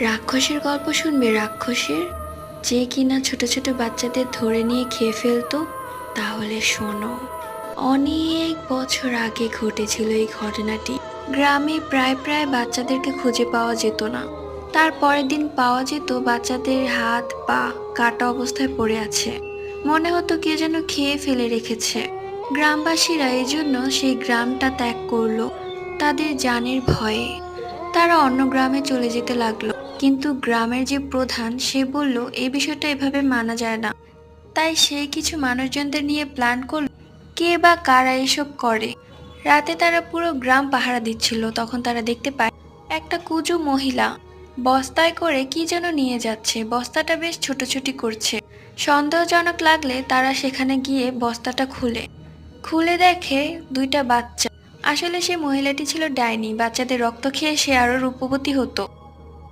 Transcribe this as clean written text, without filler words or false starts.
রাক্ষসের গল্প শুনবে? রাক্ষসের, যে কিনা ছোট ছোট বাচ্চাদের ধরে নিয়ে খেয়ে ফেলতো। তাহলে শোনো। অনেক বছর আগে ঘটেছিল এই ঘটনাটি। গ্রামে প্রায় প্রায় বাচ্চাদেরকে খুঁজে পাওয়া যেত না। তার পরের দিন পাওয়া যেত বাচ্চাদের হাত পা কাটা অবস্থায় পড়ে আছে। মনে হতো কে যেন খেয়ে ফেলে রেখেছে। গ্রামবাসীরা এই জন্য সেই গ্রামটা ত্যাগ করলো তাদের জানের ভয়ে। তারা অন্য গ্রামে চলে যেতে লাগলো। কিন্তু গ্রামের যে প্রধান সে বলল এই বিষয়টা এভাবে মানা যায় না। তাই সে কিছু মানুষজনদের নিয়ে প্ল্যান করল কে বা কারা এসব করে। রাতে তারা পুরো গ্রাম পাহারা দিচ্ছিল। তখন তারা দেখতে পায় একটা কুজো মহিলা বস্তায় করে কি যেন নিয়ে যাচ্ছে। বস্তাটা বেশ ছোটাছুটি করছে। সন্দেহজনক লাগলে তারা সেখানে গিয়ে বস্তাটা খুলে খুলে দেখে দুইটা বাচ্চা। আসলে সে মহিলাটি ছিল ডাইনি। বাচ্চাদের রক্ত খেয়ে সে আরো রূপবতী হতো।